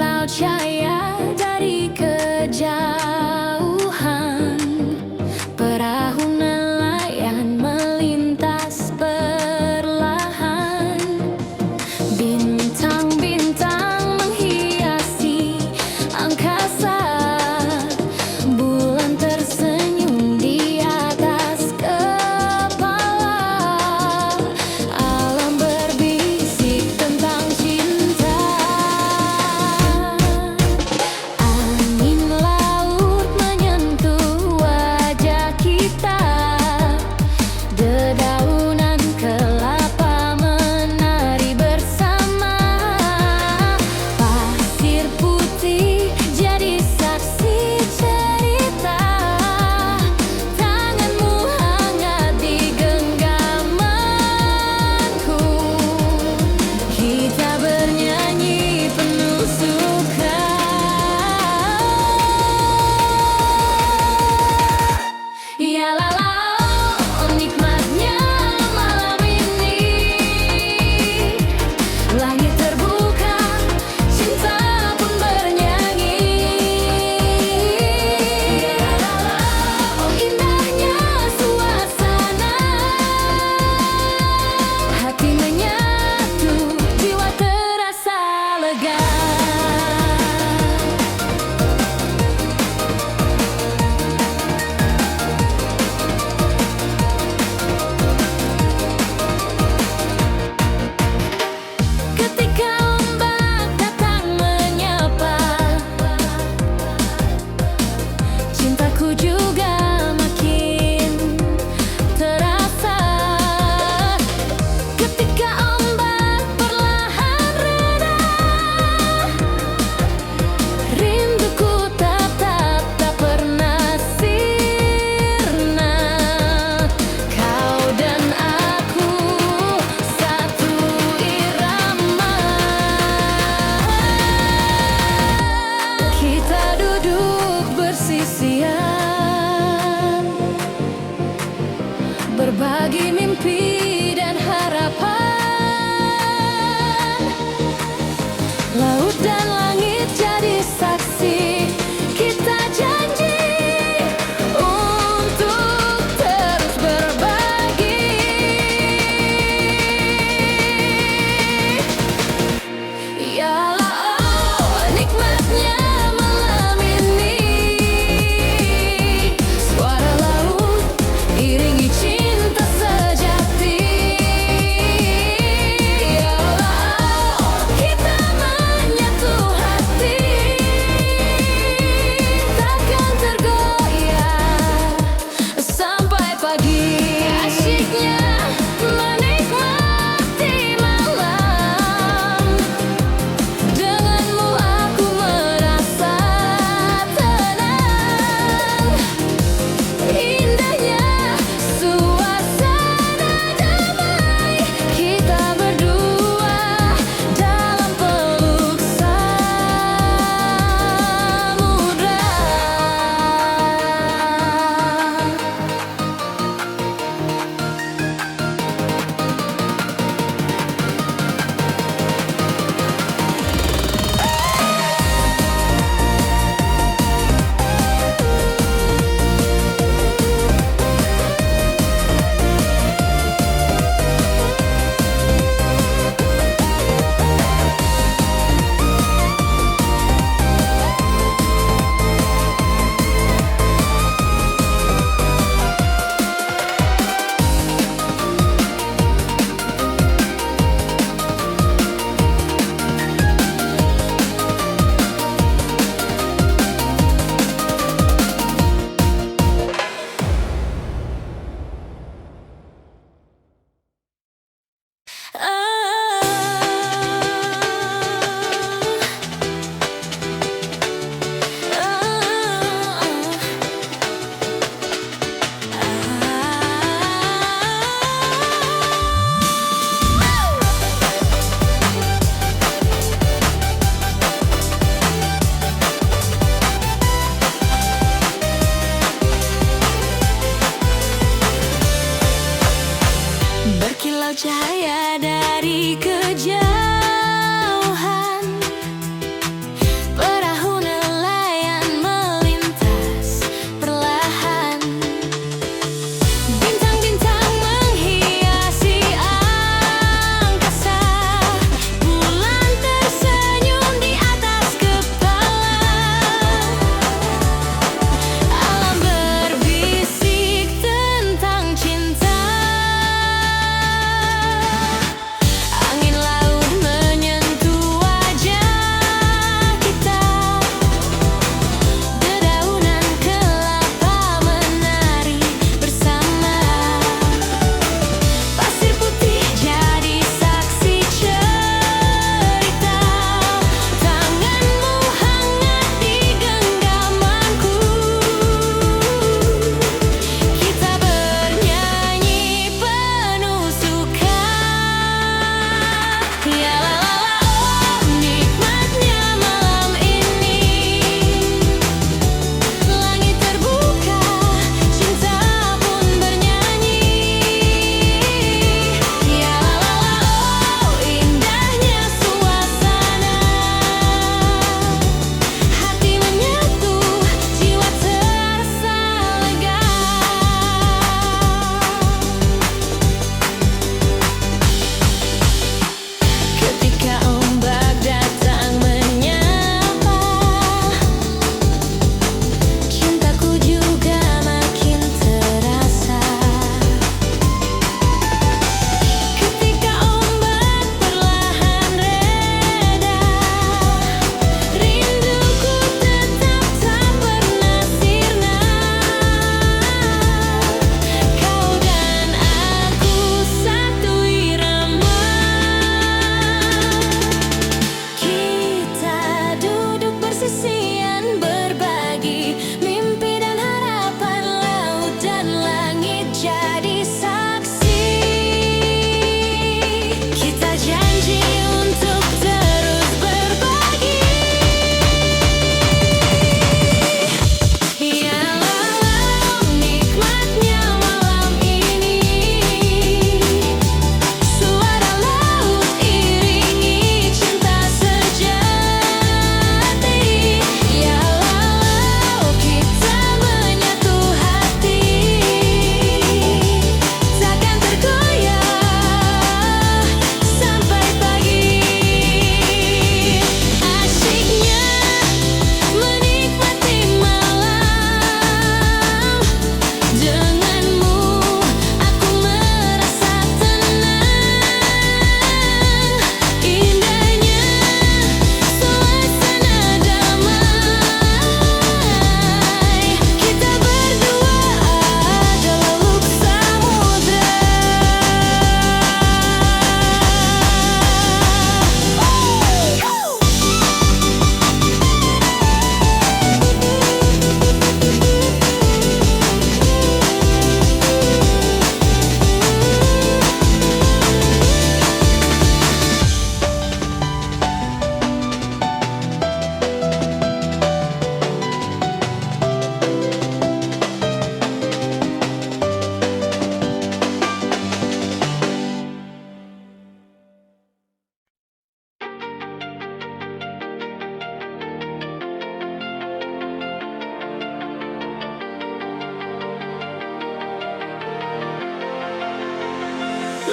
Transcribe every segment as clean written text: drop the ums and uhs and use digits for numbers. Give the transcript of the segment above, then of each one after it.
kilau cahaya dari kejauhan. Perahu nelayan melintas perlahan. Bintang-bintang menghiasi angkasa. Bulan tersenyum di atas kepala. Alam berbisik tentang cinta. Angin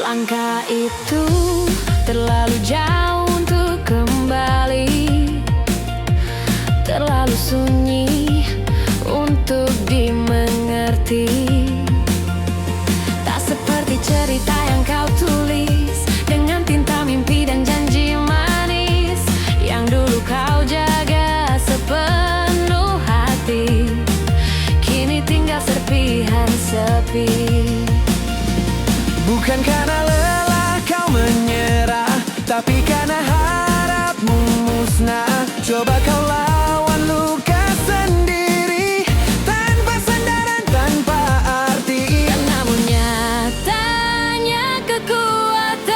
Langkah itu terlalu jauh untuk kembali, terlalu sunyi untuk dimengerti. Tak seperti cerita yang kau tulis dengan tinta mimpi dan janji manis yang dulu kau jaga sepenuh hati, kini tinggal serpihan sepi. Bukan karena lelah kau menyerah, tapi karena harapmu musnah. Coba kau lawan luka sendiri, tanpa sandaran, tanpa arti. Namun nyatanya kekuatan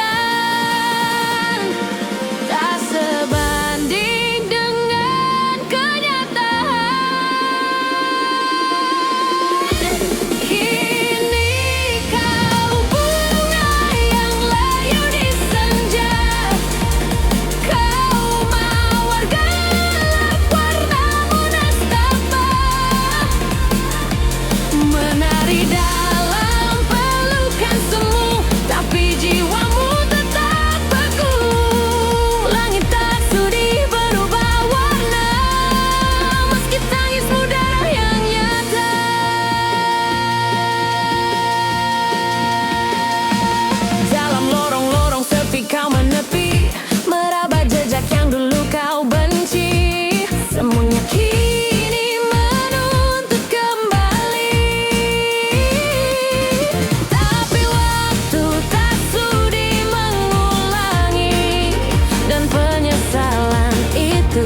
tak sebanding dengan kenyataan. Kini kau bunga yang layu di senja, kau mawar gelap warnamu nestapa, menari dalam pelukan semu, tapi jiwamu tetap beku. Langit tak sudi berubah warna, meski tangismu darah yang nyata. Dalam lorong-lorong sepi kau menepi, meraba jejak yang dulu kau benci. Semuanya kini menuntut kembali, tapi waktu tak sudi mengulangi, dan penyesalan itu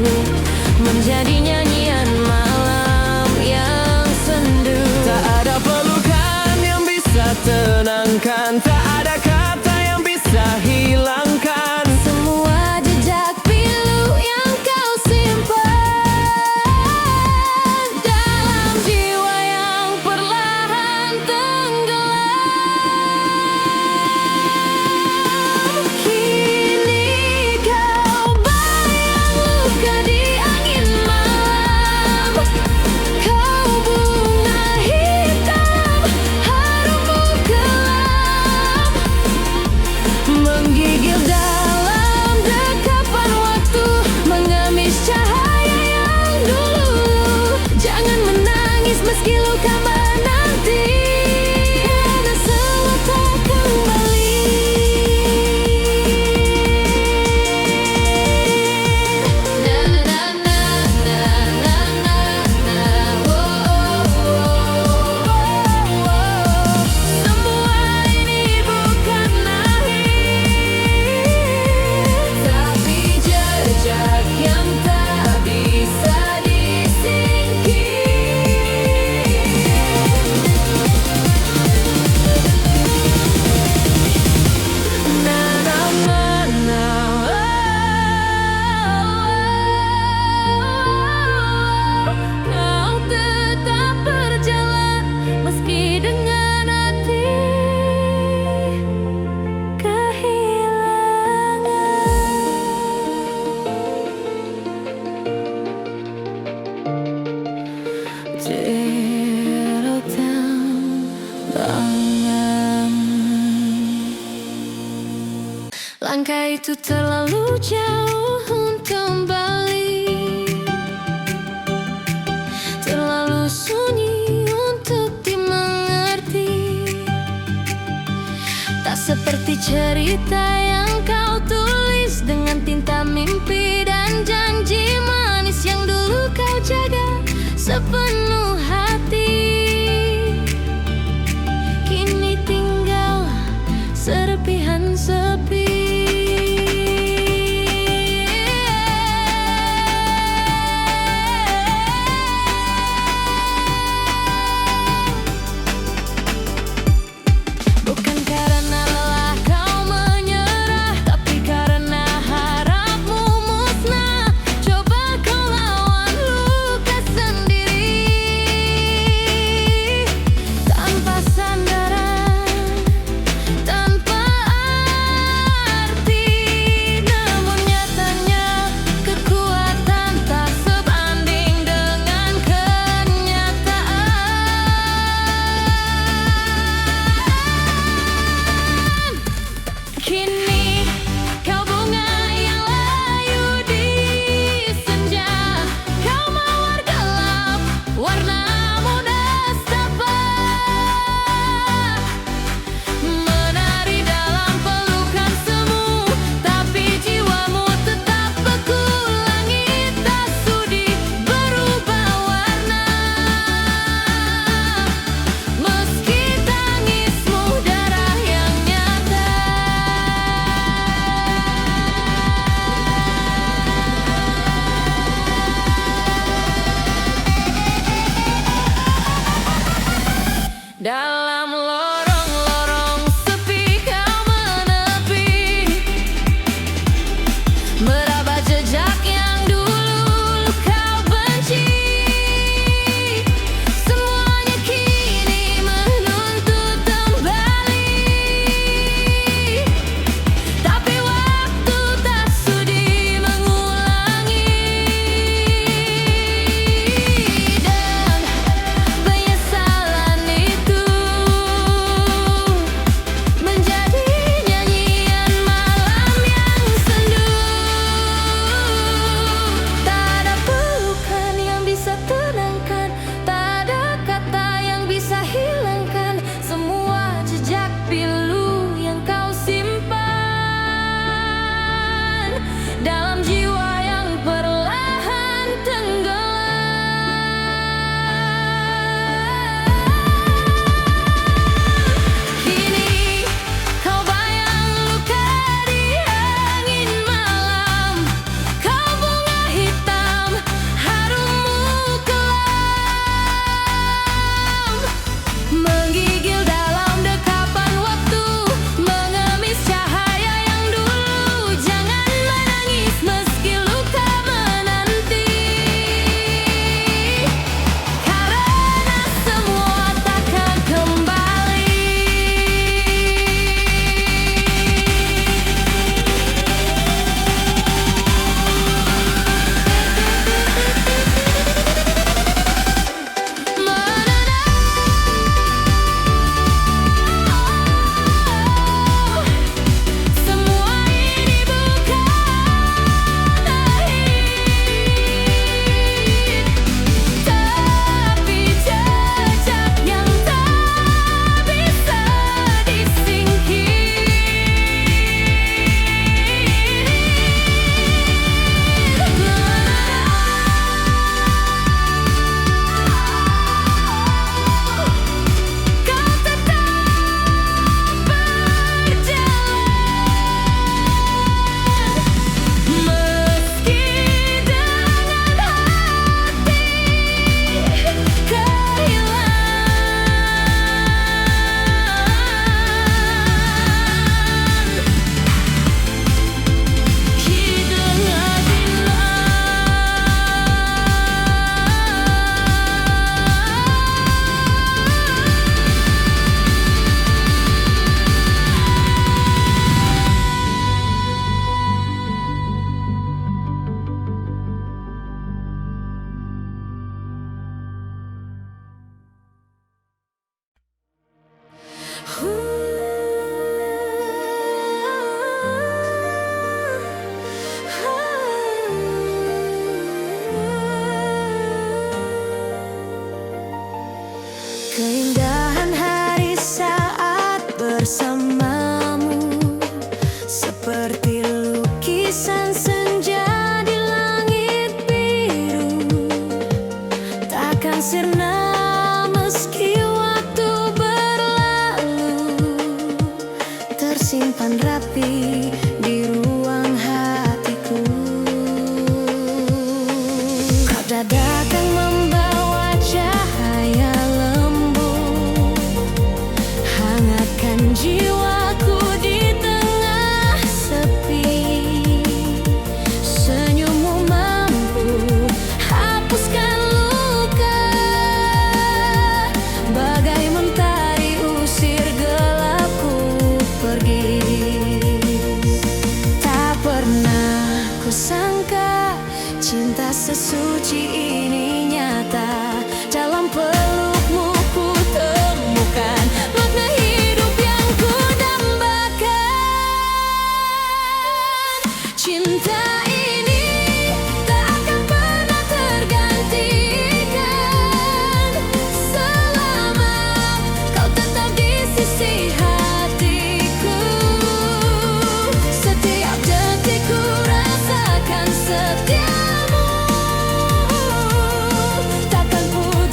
menjadi nyanyian malam yang sendu. Tak ada pelukan yang bisa tenangkan, tak ada kata yang bisa hilangkan Semua jejak pilu yang kau simpan dalam jiwa yang perlahan tenggelam. Kini kau bayang luka di angin malam, kau bunga hitam harummu gelap, menggigil dalam dekapan waktu, mengemis cahaya yang dulu. Jangan menangis meski luka menanti, karena semua tak kembali. Na na na na na na na, semua ini bukan akhir, tapi jejak yang tak bisa disingkir. Na na na na, kau tetap berjalan meski dengan hati kehilangan. Terotang langkah itu terlalu jauh untuk kembali, terlalu sunyi untuk dimengerti. Tak seperti cerita yang kau tulis dengan tinta mimpi dan janji manis yang dulu kau jaga sepenuh hati, kini tinggal serpihan sepi. Bukan karena lelah kau menyerah, tapi karena harapmu akan sirna meski waktu berlalu, tersimpan rapi di ruang hatiku. Kau dadakan membawa cahaya lembut, hangatkan jiwaku di tengah sepi. Senyummu mampu hapuskan luka, bagai mentari usir gelapku pergi. Tak pernah kusangka cinta sesuci ini nyata, dalam pelukmu ku temukan makna hidup yang ku dambakan. Cinta ini tak akan pernah tergantikan, selama kau tetap di sisi hatiku. Setiap detik ku rasakan setiamu, takkan pun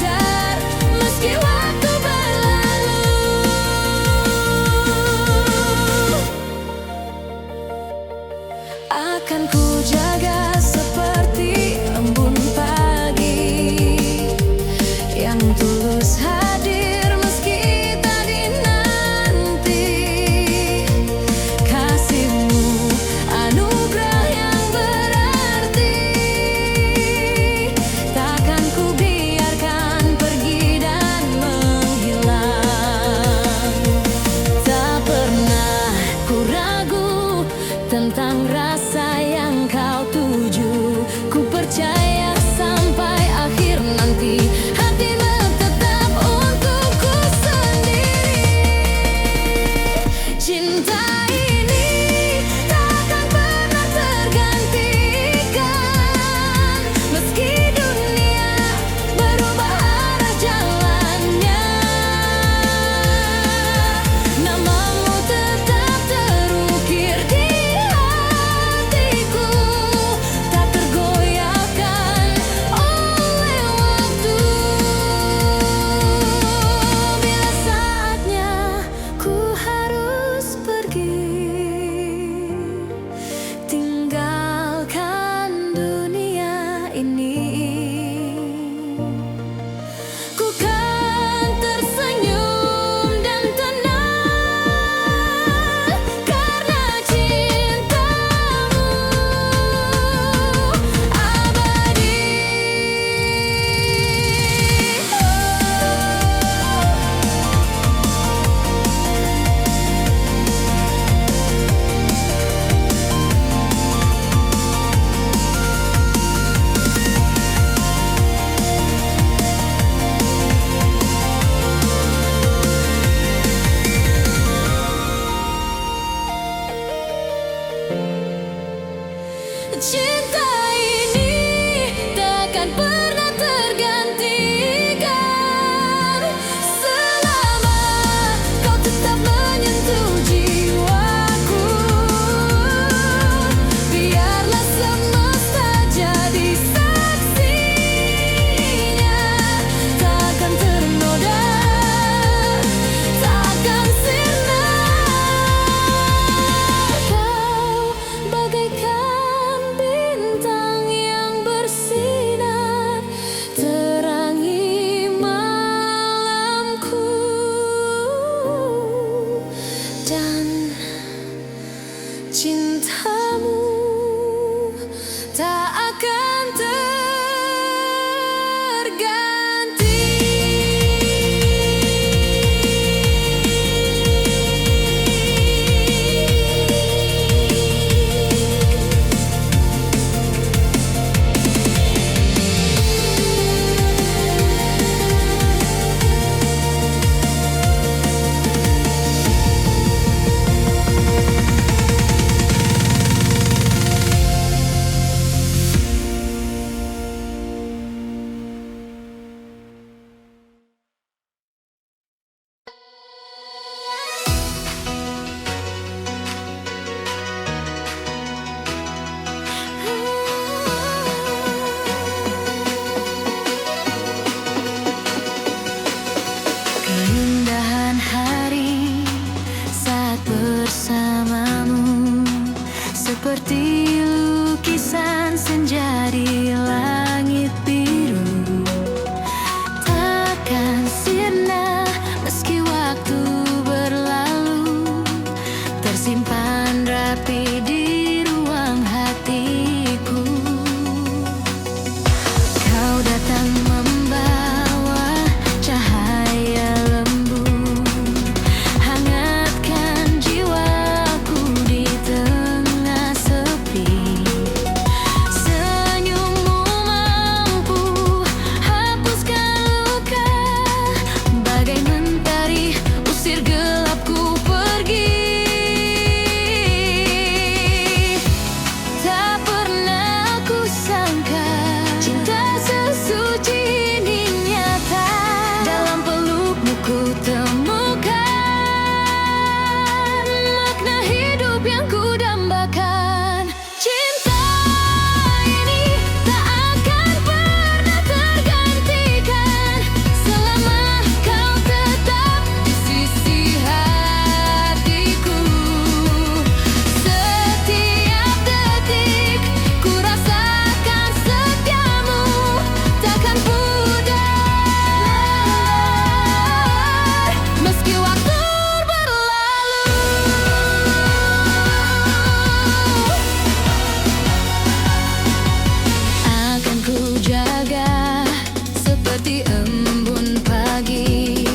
seperti embun pagi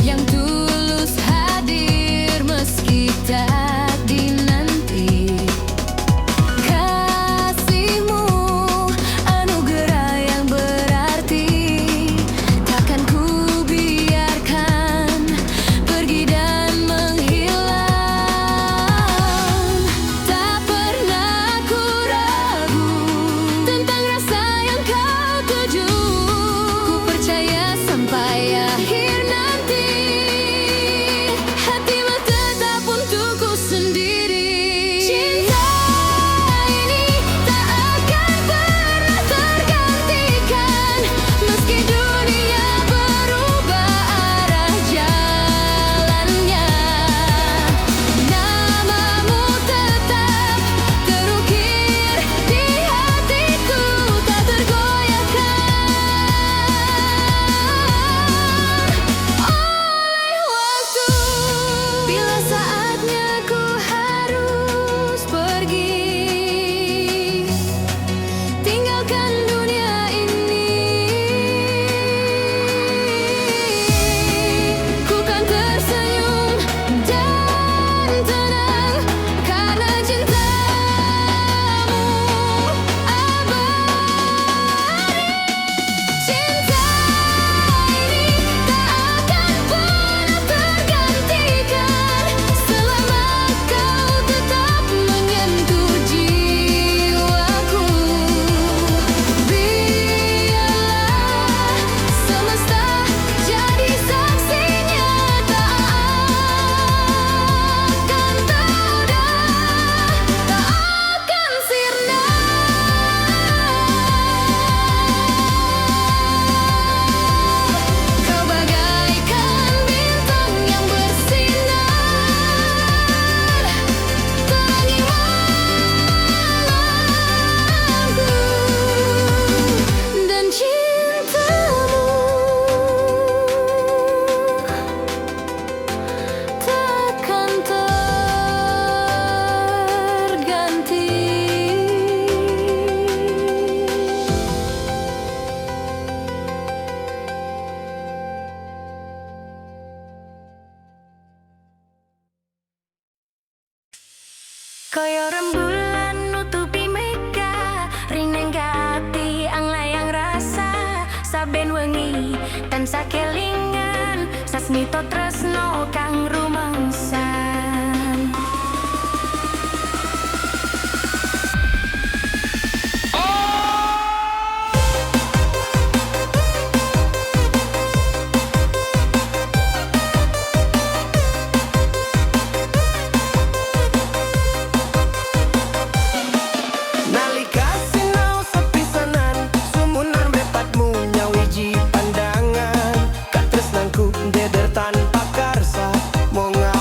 yang tulus hadir meski tak dinanti. Kasihmu anugerah yang berarti, takkan ku biarkan pergi dan menghilang. Tak pernah ku ragu tentang rasa yang kau tuju. Ku percaya sampai akhir nanti hatimu tetap untukku sendiri. Cinta ini tak akan pernah tergantikan meski dunia berubah arah jalannya. Namamu tetap terukir di hatiku, tak tergoyahkan oleh waktu. Bila saatnya ku harus pergi, tinggalkan dunia ini, ku kan tersenyum dan tenang karena cintamu abadi. Cinta ini tak akan pernah tergantikan selama kau tetap menyentuh jiwaku. Biarlah semesta jadi saksinya, tak akan pudar, tak akan sirna. Kau bagaikan bintang yang bersinar, terangi malamku, dan cintamu takkan terganti. Kaya rembulan nutupi mega, rineng gati ang layang rasa. Saben wengi tansah kelingan, sasmito tresno kang rumangsan. Nalika sinau sepisanan, sumunan mrepatmu nyawiji pandangan. Katresnanku deder tanpa karsa, mongga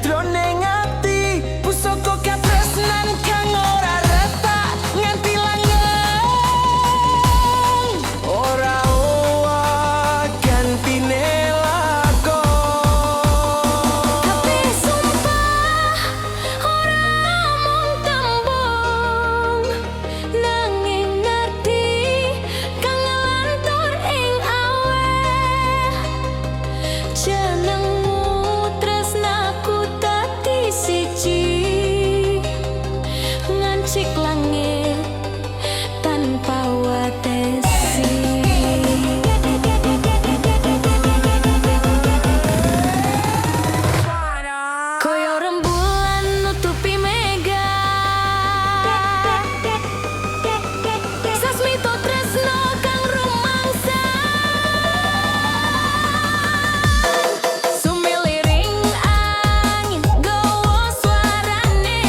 jroning ati pusaka katresnan kang ora retak nganti langgeng ora owah gantine lakon Tapi sumpah ora mung tembung nanging ngerti kang ngelantur ing aweh jenengmu tresnaku dadi siji ngancik langit tanpa watesi. Koyo rembulan nutupi mega Sasmito tresno kang rumangsa Sumiliring angin gowo suarane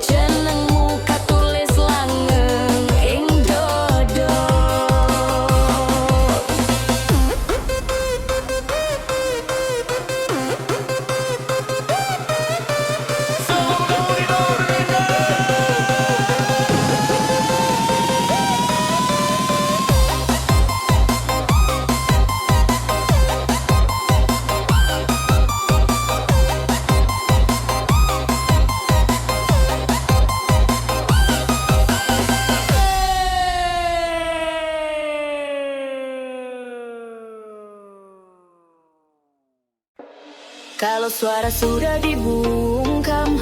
jenengmu katulis langgeng ing dodo. Kalau suara sudah dibungkam,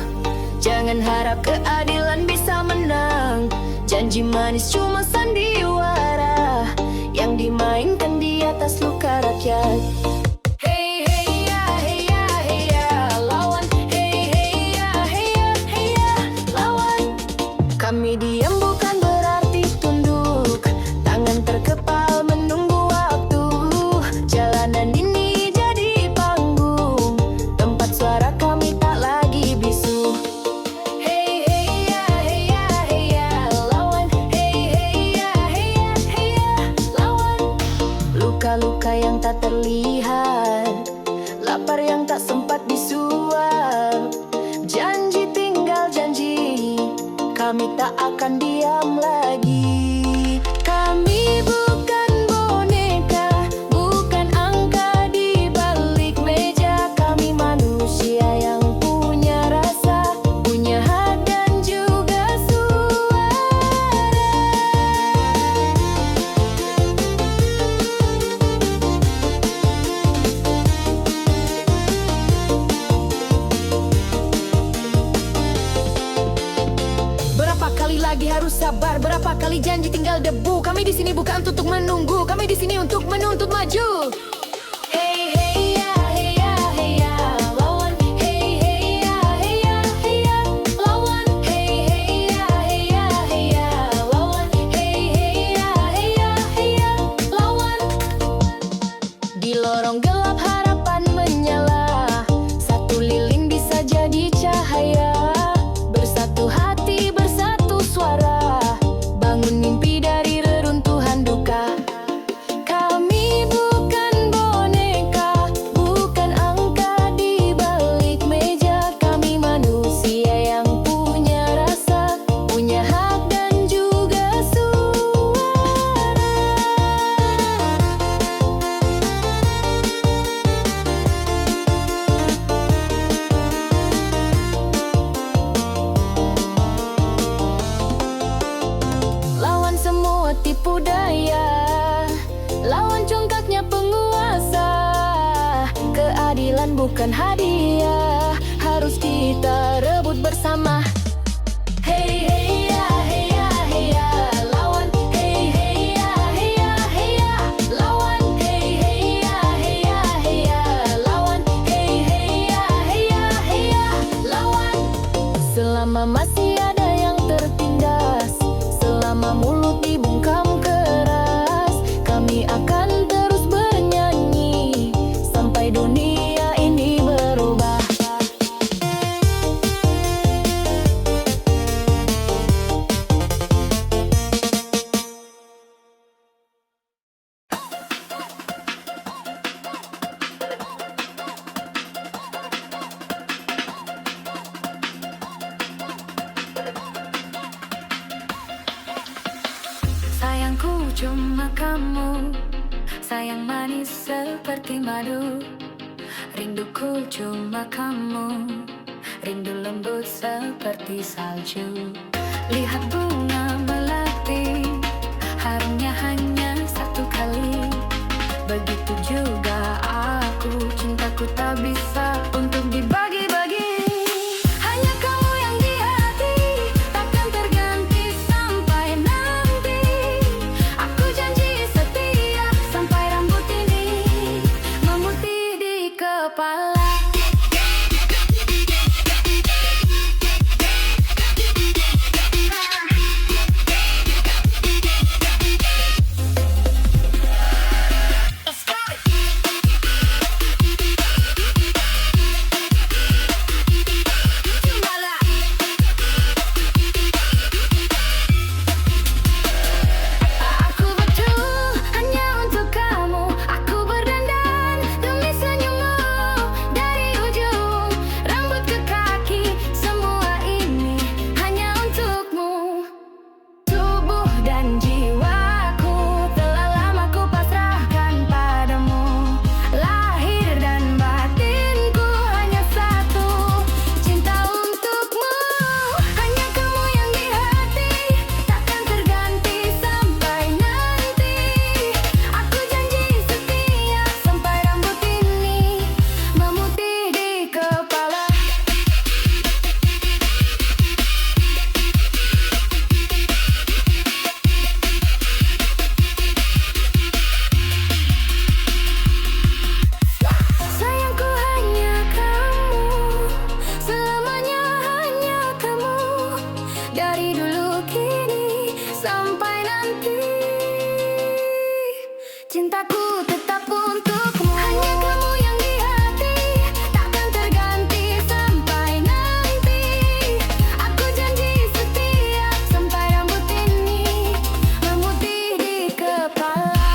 jangan harap keadilan bisa menang. Janji manis cuma sandiwara yang dimainkan di atas luka rakyat. Hey hey ya hey ya hey ya lawan, hey hey ya hey ya hey ya lawan. Kami diam bukan berarti tunduk, tangan terkepal menunggu waktu. Jalanan ini jadi panggung, tempat suara kami tak lagi bisu. Hey hey ya hey ya hey ya lawan, hey hey ya hey ya hey ya lawan. Luka-luka yang tak terlihat, lapar yang tak sempat disuap. Janji tinggal janji, kami tak akan diam lagi. Kami bukan boneka, bukan angka di balik meja. Kami manusia yang punya rasa, punya hak dan juga suara. Berapa kali lagi harus sabar? Berapa kali janji tinggal debu? Kami di sini bukan untuk menunggu, kami di sini untuk menuntut maju. Hey hey ya hey ya hey ya lawan, hey hey ya hey ya hey ya lawan, hey hey ya hey ya hey ya lawan, hey hey ya hey ya hey ya lawan. Di lorong gelap harapan menyala, satu lilin bisa jadi cahaya. Bersatu hati, bersatu suara, bangun mimpi dari reruntuhan duka. Kami bukan boneka, bukan angka di balik meja. Kami manusia yang punya rasa, punya hak dan juga suara. Lawan semua tipu daya, lawan congkaknya penguasa. Keadilan bukan hadiah, harus kita rebut bersama. Hey hey ya hey ya hey ya lawan, hey hey ya hey ya hey ya lawan, hey hey ya hey ya hey ya lawan, hey hey ya hey ya hey ya lawan. Selama masih ada yang tertindas, selama mulut dibungkam keras, kami akan terus bernyanyi sampai dunia ini berubah. cuma kamu, sayang manis seperti madu. Rinduku cuma kamu, rindu lembut seperti salju. Lihat bunga melati, harumnya hanya satu kali. Begitu juga aku, cintaku tak bisa untuk dibagi-bagi. Hanya kamu yang di hati, takkan terganti sampai nanti. Aku janji setia sampai rambut ini memutih di kepala. Dari dulu kini sampai nanti, cintaku tetap untukmu. Hanya kamu yang di hati, takkan terganti sampai nanti. Aku janji setia sampai rambut ini memutih di kepala.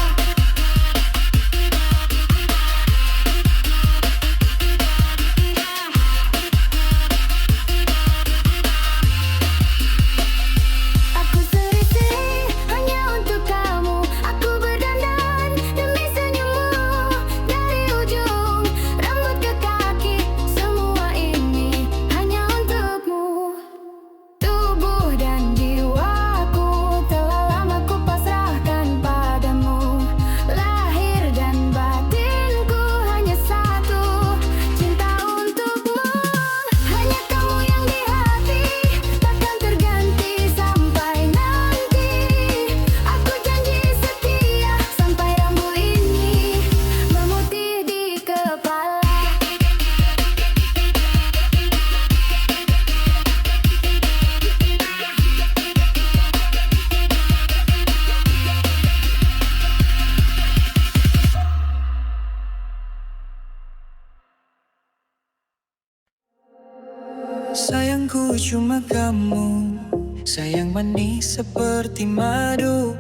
Sayangku cuma kamu, sayang manis seperti madu.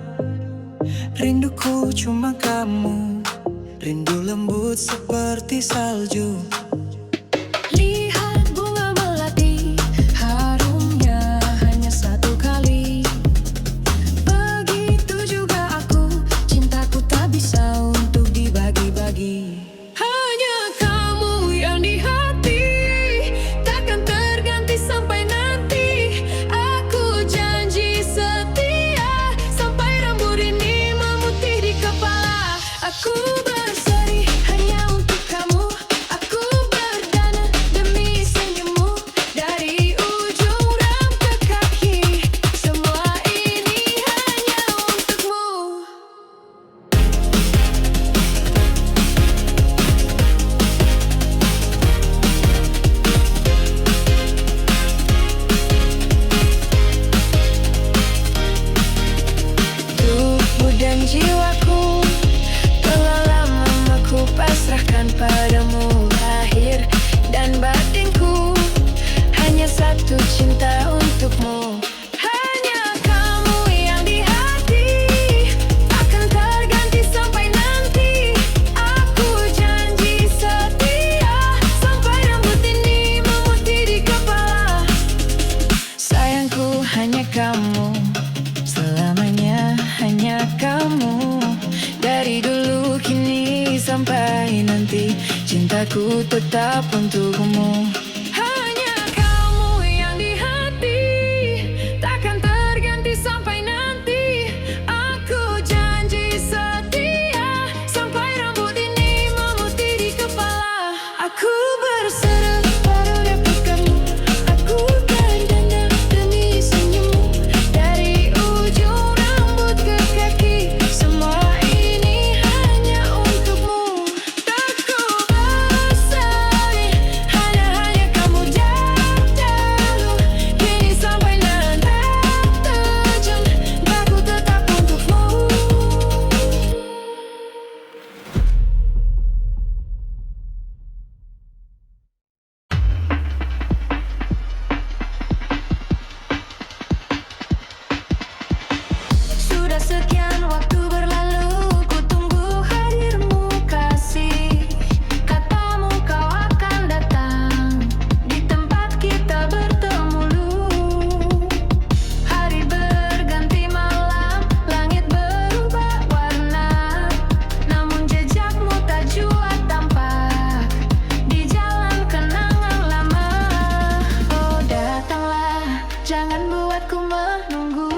Rinduku cuma kamu, rindu lembut seperti salju. Lihat bunga melati, harumnya hanya satu kali. Begitu juga aku, cintaku tak bisa untuk dibagi-bagi. Hanya kamu yang di hati, takkan terganti sampai nanti. Aku janji setia sampai rambut ini memutih di kepala. Aku berseri hanya untuk kamu, aku tetap untukmu. Hanya kamu yang di hati, takkan terganti sampai nanti. Aku janji setia sampai rambut ini memutih di kepala. Aku berserah pada dapatkanmu, aku akan dandan demi senyummu. Dari ujung rambut ke kaki, semua ini hanya untukmu. Tak ku berseri, hanya kamu jauh. Kini sampai natap tajam, aku tetap untukmu. Sudah sekian waktu berlalu, ku tunggu hadirmu kasih. Katamu kau akan datang di tempat kita bertemu dulu. Hari berganti malam, langit berubah warna, namun jejakmu tak jua tampak di jalan kenangan lama. Oh datanglah, jangan buatku menunggu.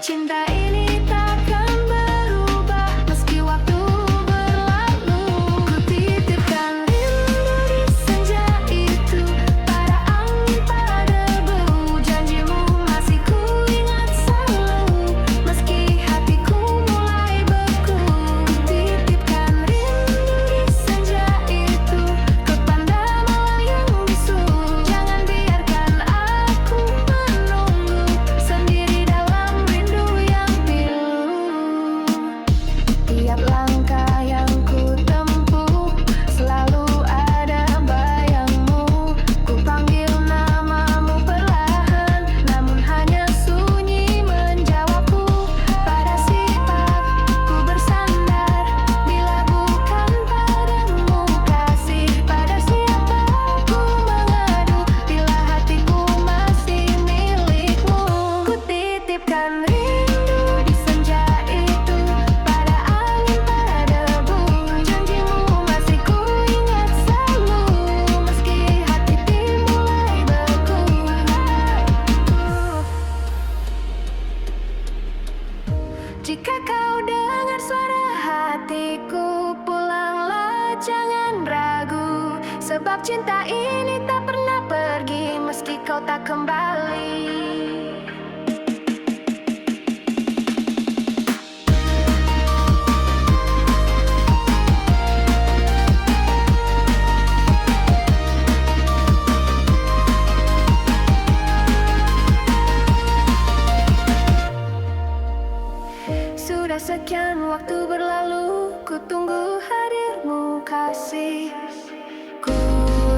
Cinta ini takkan berubah meski waktu berlalu. Ku titipkan rindu di senja itu, pada angin, pada debu. Janjimu masih ku ingat selalu, meski hatiku mulai beku. Ku titipkan rindu di senja itu, kepada malam yang bisu. Jangan biarkan aku menunggu sendiri dalam rindu yang pilu. Tiap langkah yang ku tempuh, selalu ada bayangmu. Ku panggil namamu perlahan, namun hanya sunyi menjawabku. Pada sifatku bersandar, bila bukan padamu kasih. Pada siapa ku mengadu, bila hatiku masih milikmu. Ku titipkan rindu di senja itu, pada angin, pada debu. Janjimu masih ku ingat selalu, meski hati mulai beku. Jika kau dengar suara hatiku, pulanglah jangan ragu. Sebab cinta ini tak pernah pergi meski kau tak kembali. Sudah sekian waktu berlalu, ku tunggu hadirmu kasih. Ku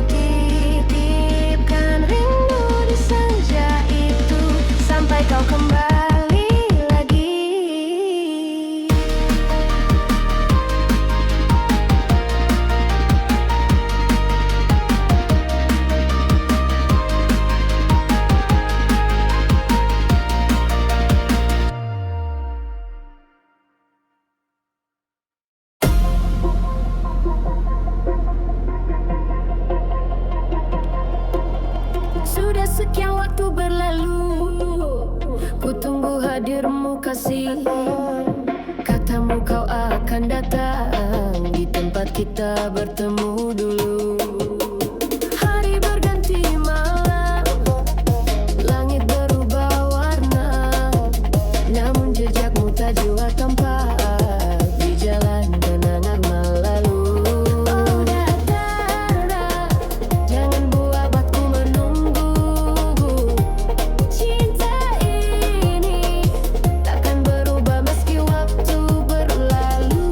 titipkan rindu di senja itu, sampai kau kembali lagi. Sudah sekian waktu berlalu, ku tunggu hadirmu kasih. Katamu kau akan datang di tempat kita bertemu dulu. Hari berganti malam, langit berubah warna, namun jejakmu tak jua tampak di jalan kenangan lalu. Oh datanglah, jangan buatku menunggu. Cinta ini takkan berubah meski waktu berlalu.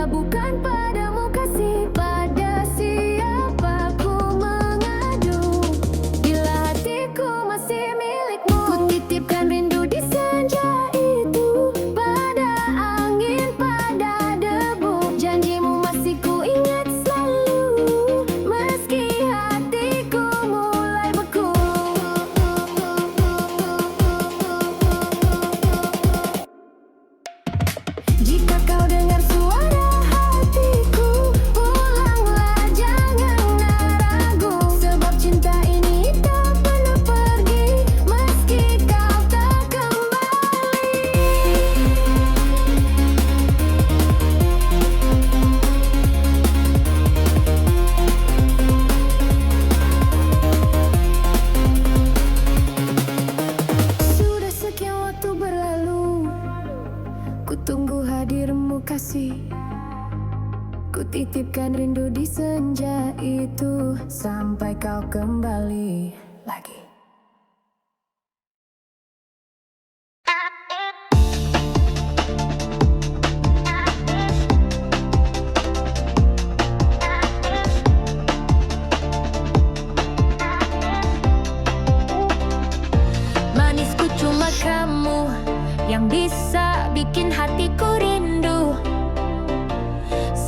Bila bukan padamu kasih, pada siapa ku mengadu? Bila hatiku masih milikmu, ku titipkan rindu di senja itu. Pada angin, pada debu, janjimu masih ku ingat selalu. Meski hatiku mulai beku. Jika kau dengar suara hatiku, pulanglah, jangan ragu. Sebab cinta ini tak pernah pergi, meski kau tak kembali. Sudah sekian waktu berlalu, ku tunggu hadirmu kasih. Ku titipkan rindu di senja itu, sampai kau kembali lagi. Manisku cuma kamu yang bisa bikin hatiku rindu.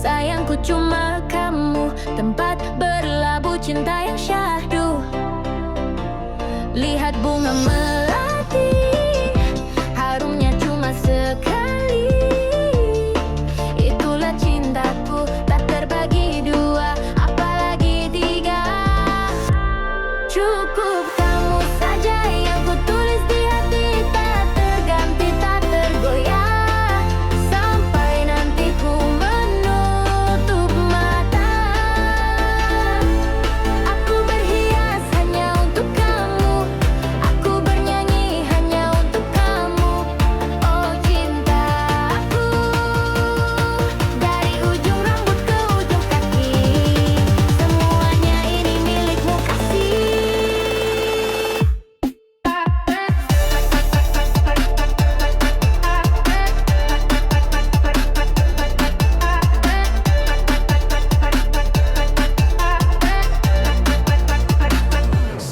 Sayangku cuma kamu, tempat berlabuh cinta yang syahdu. Lihat bunga melati, harumnya cuma sekali. Itulah cintaku, tak terbagi dua, apalagi tiga. Cukup kamu saja yang ku tulis di hati, tak terganti, tak tergoyah. Sampai nanti ku menutup mata, aku berhias hanya untuk kamu. Aku bernyanyi hanya untuk kamu. Oh cintaku, dari ujung rambut ke ujung kaki, semuanya ini milikmu kasih.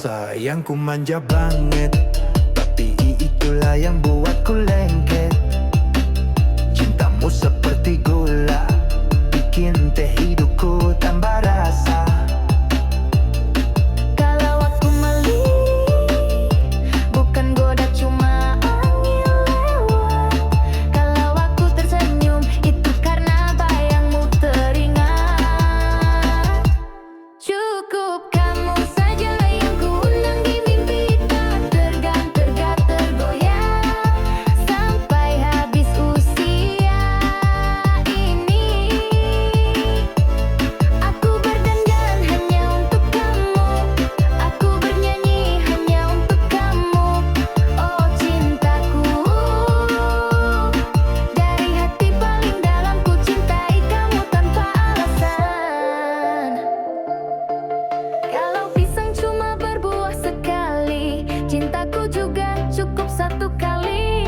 Sayangku manja banget, tapi itulah yang buatku lengket. Cintamu seperti gula, bikin teh hidupku tambah rasa. Kalau aku melihat, bukan goda cuma angin lewat. Kalau aku tersenyum, itu karena bayangmu teringat. Cukup kamu saja yang ku undang di mimpi, tak terganti, tak tergoyah. Sampai habis usia ini, aku berdandan hanya untuk kamu. Aku bernyanyi hanya untuk kamu. Oh cintaku, dari hati paling dalam ku cintai kamu tanpa alasan. Kalau pisang cuma berbuah sekali, cintaku juga cukup satu kali.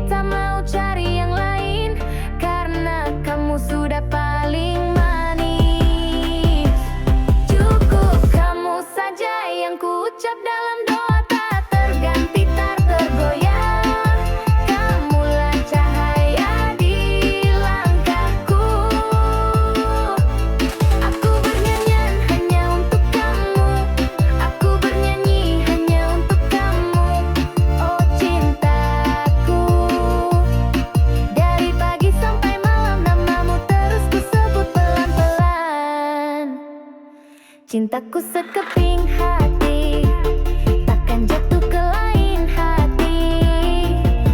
Tak mau cari yang lain, karena kamu sudah paling manis. Cukup kamu saja yang ku ucap dalam doa, tak terganti, tak tergoyah. Kamulah cahaya di langkahku. Aku bernyanyi hanya untuk kamu. Aku bernyanyi hanya untuk kamu. Oh cintaku, dari pagi sampai malam namamu terus ku sebut pelan-pelan. Cintaku sekeping hati, takkan jatuh ke lain hati.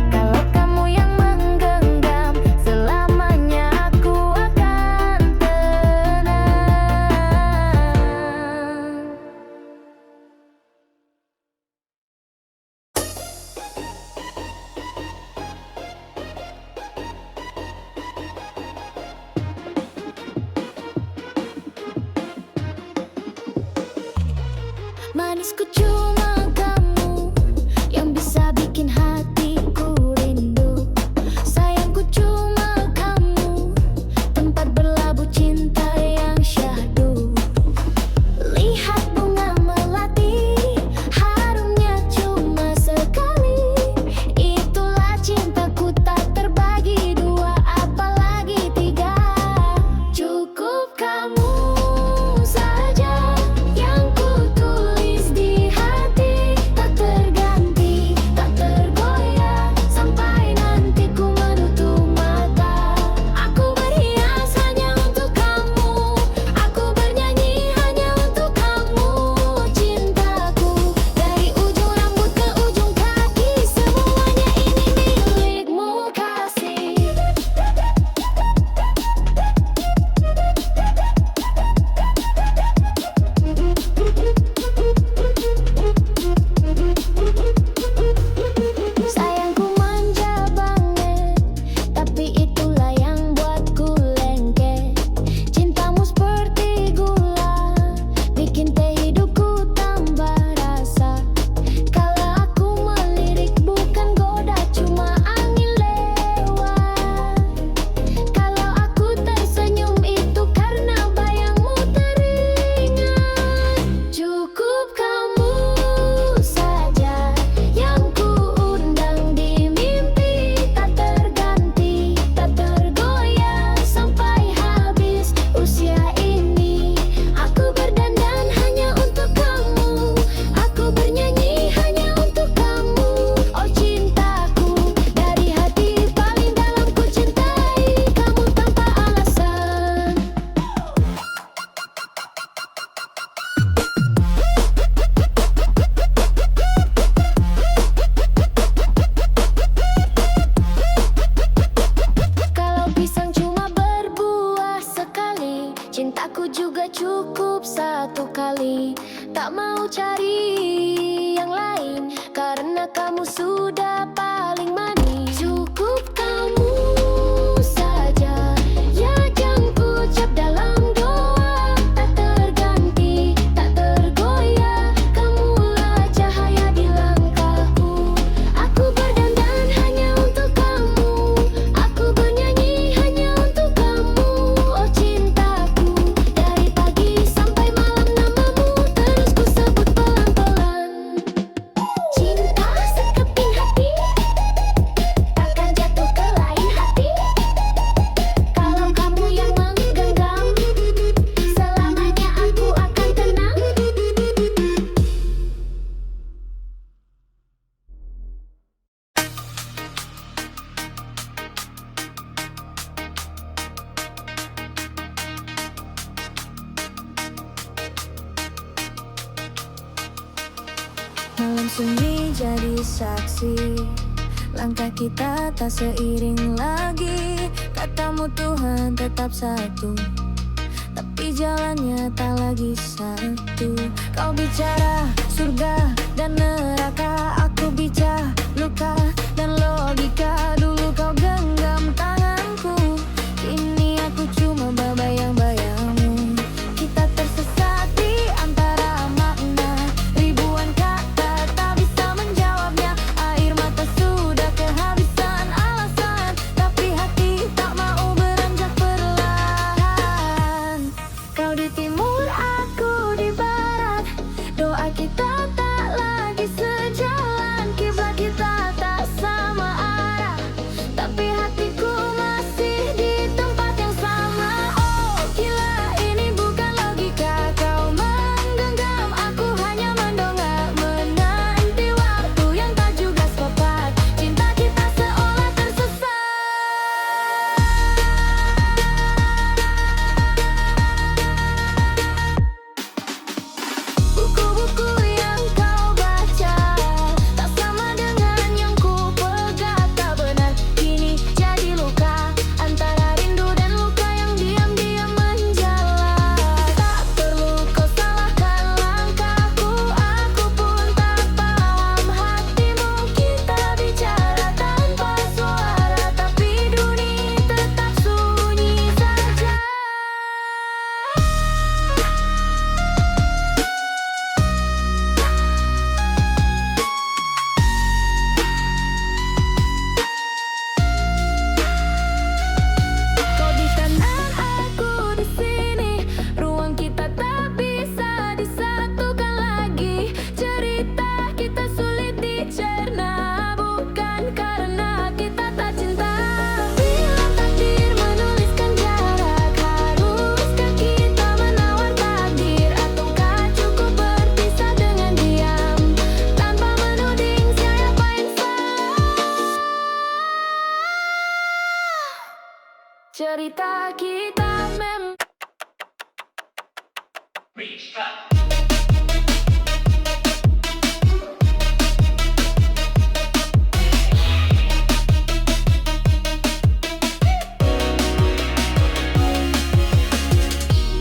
Kalau kamu yang menggenggam, selamanya aku akan tenang. Manisku cuma kamu yang bisa bikin hatiku rindu. Sayangku cuma kamu Aku juga cukup satu kali, tak mau cari yang lain, karena kamu sudah paling manis. Cukup kamu saja, ya yang ku ucap dalam doa. Tak terganti, tak tergoyah, kamulah cahaya di langkahku. Aku berdandan hanya untuk kamu, aku bernyanyi hanya untuk kamu. Oh cintaku, dari pagi sampai malam namamu terus ku sebut pelan-pelan. Cinta sekeping hati, takkan jatuh ke lain hati. Kalau kamu yang menggenggam, selamanya aku akan tenang. Malam sunyi jadi saksi, langkah kita tak seiring lagi. Katamu Tuhan tetap satu, tapi jalannya tak lagi satu. Kau bicara surga dan neraka, aku bicara luka dan logika. Dulu kau genggam tanganku, kini aku cuma berbayang-bayangmu. Kita tersesat di antara makna, ribuan kata tak bisa menjawabnya. Air mata sudah kehabisan alasan, tapi hati tak mau beranjak perlahan. Kau di timur, aku di barat, doa kita tak lagi sejalan. Kiblat kita tak sama arah, tapi hatiku masih di tempat yang sama. Oh gila, ini bukan logika. Kau menggenggam, aku hanya mendongak, menanti waktu yang tak juga sepakat. Cinta kita seolah tersesat. Buku-buku yang kau baca tak sama dengan yang ku pegang. Tak benar, kini jadi luka, antara rindu dan luka yang diam-diam menjalar. Tak perlu kau salahkan langkahku, aku pun tak paham hatimu. Kita bicara tanpa suara, tapi dunia tetap sunyi saja. Kau di kanan, aku di sini, ruang kita tak bisa disatukan lagi. Cerita kita sulit dicerna, bukan karena kita tak cinta. Bila takdir menuliskan jarak, haruskah kita menawar takdir? Ataukah cukup berpisah dengan diam, tanpa menuding siapa yang salah? Cerita kita memang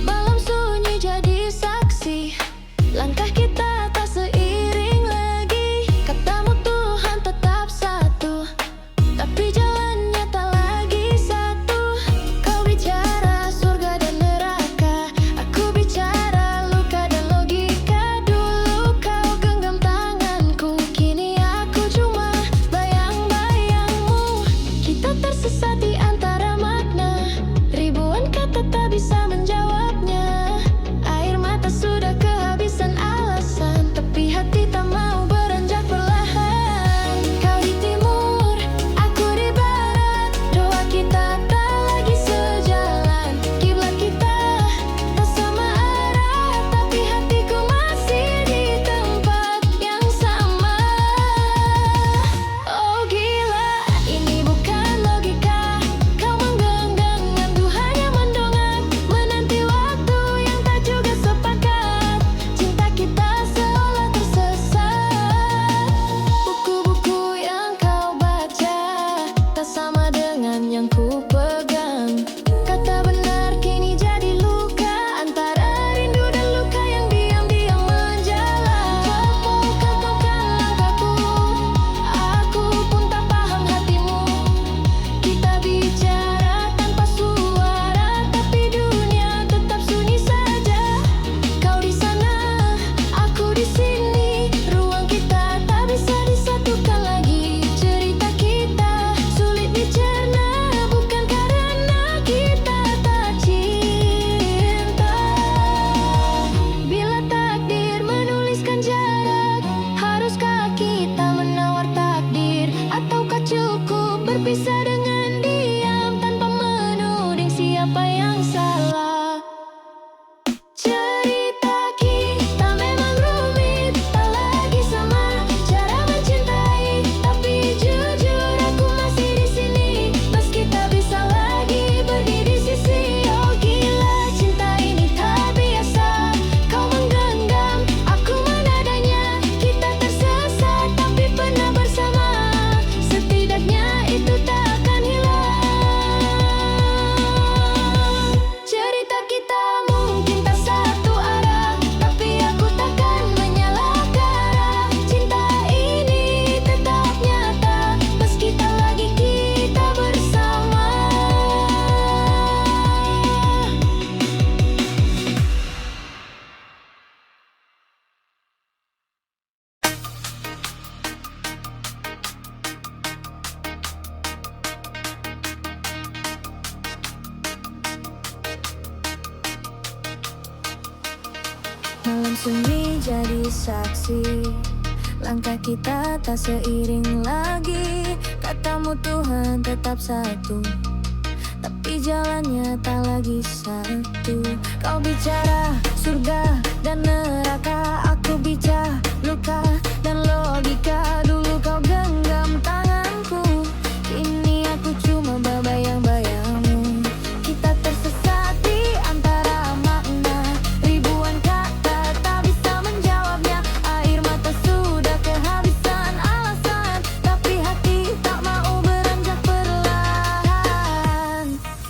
malam sunyi jadi saksi, langkah kita tak seiring lagi. Katamu Tuhan tetap satu, tapi jalannya tak lagi satu. Kau bicara surga dan neraka, aku bicara luka dan logika. Dulu kau genggam tanganku, kini aku cuma bayang-bayangmu. Kita tersesat di antara makna, ribuan kata tak bisa menjawabnya. Air mata sudah kehabisan alasan, tapi hati tak mau beranjak perlahan. Kau di timur, aku di barat, doa kita tak lagi sejalan. Kiblat kita tak sama arah, tapi hatiku masih di tempat yang sama. Oh gila, ini bukan logika. Kau menggenggam, aku hanya mendongak, Malam sunyi jadi saksi, langkah kita tak seiring lagi. Katamu Tuhan tetap satu, tapi jalannya tak lagi satu. Kau bicara surga dan neraka, aku bicara luka dan logika. Dulu kau genggam tanganku, kini aku cuma berbayang-bayangmu. Kita tersesat di antara makna, ribuan kata tak bisa menjawabnya. Air mata sudah kehabisan alasan, tapi hati tak mau beranjak perlahan.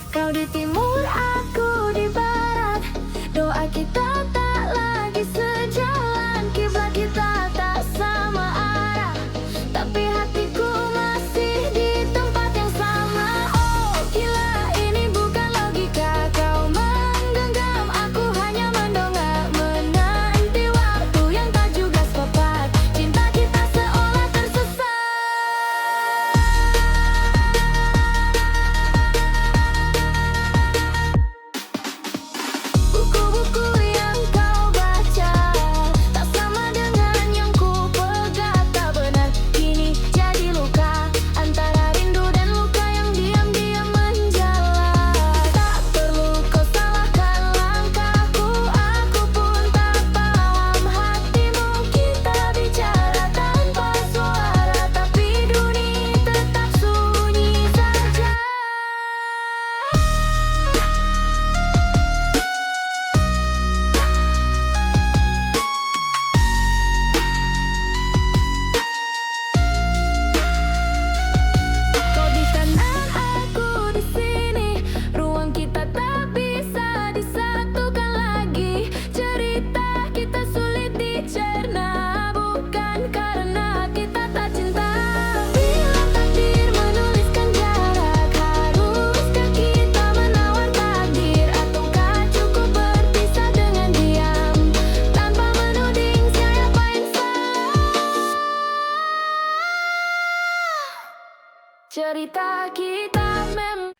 Kau di timur, aku di barat, doa kita tak lagi sejalan. Kiblat kita tak sama arah, tapi hatiku masih di tempat yang sama. Oh gila, ini bukan logika. Kau menggenggam, aku hanya mendongak, menanti waktu yang tak juga sepakat. Cinta kita seolah tersesat. Buku-buku yang kau baca tak sama dengan yang ku pegang. Tak benar, kini jadi luka, antara rindu dan luka yang diam-diam menjalar. Tak perlu kau salahkan langkahku, aku pun tak paham hatimu. Kita bicara tanpa suara, tapi dunia tetap sunyi saja. Kau di kanan, aku di sini, ruang kita tak bisa disatukan lagi. Cerita kita sulit dicerna, bukan karena kita tak cinta. Bila takdir menuliskan jarak, haruskah kita menawar takdir? Ataukah cukup berpisah dengan diam, tanpa menuding siapa yang salah? Cerita kita memang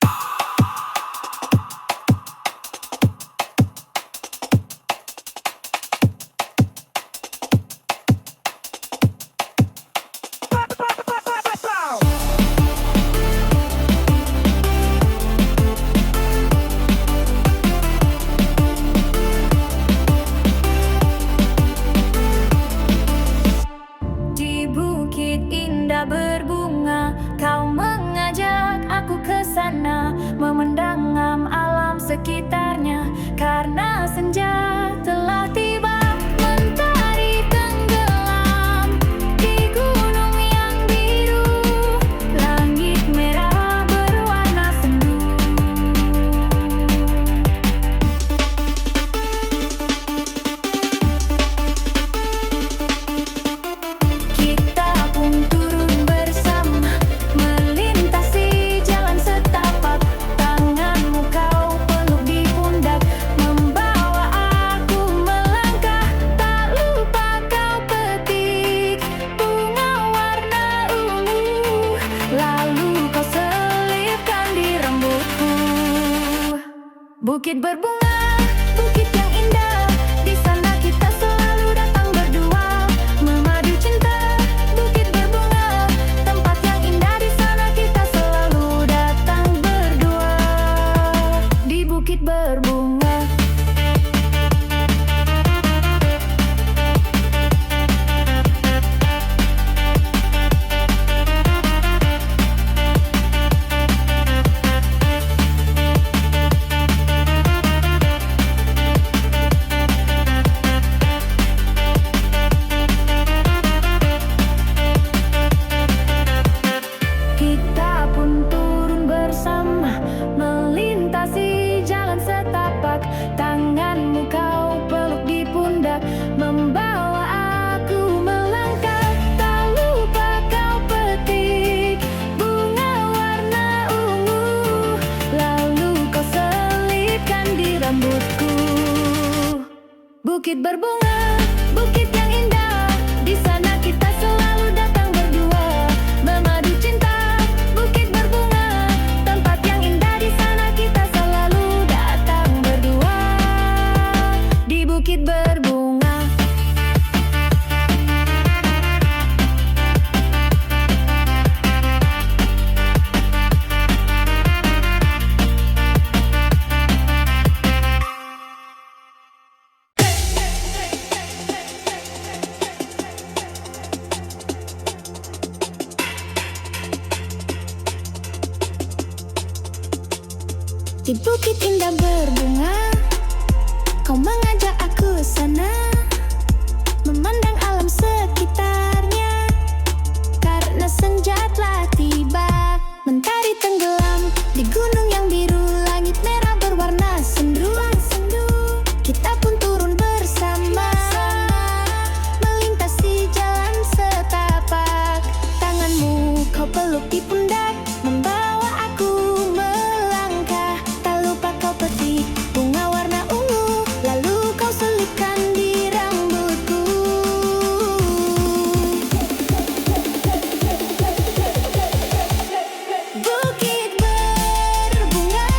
di Bukit Indah berbunga. Kau mengajak aku ke sana, memandang alam sekitarnya. Karena senja telah tiba, mentari tenggelam di gunung yang biru, langit merah berwarna sendu. Kita pun turun bersama, melintasi jalan setapak. Tanganmu kau peluk di pundak, membawa aku melangkah. Tak lupa kau petik bunga warna ungu, lalu kau selipkan di rambutku. Bukit berbunga, bukit yang indah, di sana kita selalu datang berdua, memadu cinta. Bukit berbunga, tempat yang indah, di sana kita selalu datang berdua. Di bukit berbunga. Kita pun turun bersama, melintasi jalan setapak. Tanganmu kau peluk di pundak, membawa aku melangkah. Tak lupa kau petik bunga warna ungu, lalu kau selipkan di rambutku. Bukit berbunga, bukit yang indah, di sana kita selalu datang berdua, memadu cinta. Bukit berbunga, tempat yang indah, di sana kita selalu datang berdua. Di bukit berbunga. Di bukit indah berbunga, kau mengajak aku sana, memandang alam sekitarnya. Karena senja telah tiba, mentari tenggelam di gunung yang biru, langit merah berwarna sendu. Kita pun turun bersama, melintasi jalan setapak. Tanganmu kau peluk di pundak, membawa aku melangkah. Tak lupa kau petik bunga warna ungu, lalu kau selipkan di rambutku. Bukit berbunga,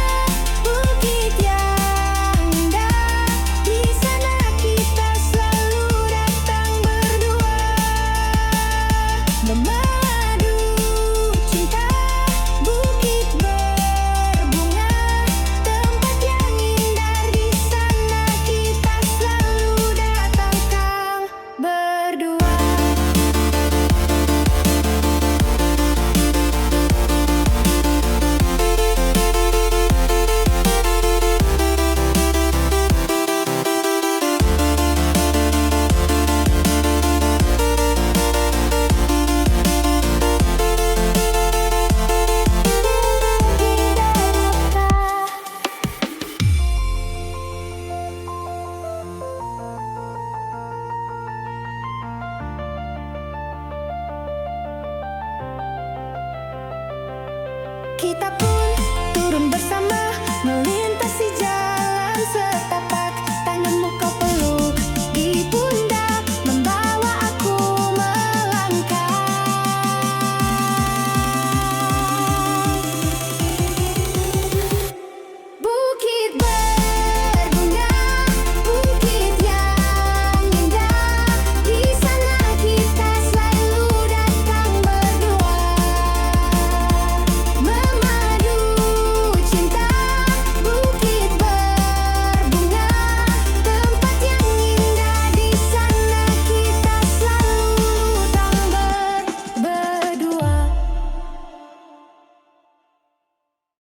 bukit yang indah. Di sana kita selalu datang berdua, memadu cinta. Bukit berbunga, tempat yang indah. Di sana kita selalu datang berdua. Kita pun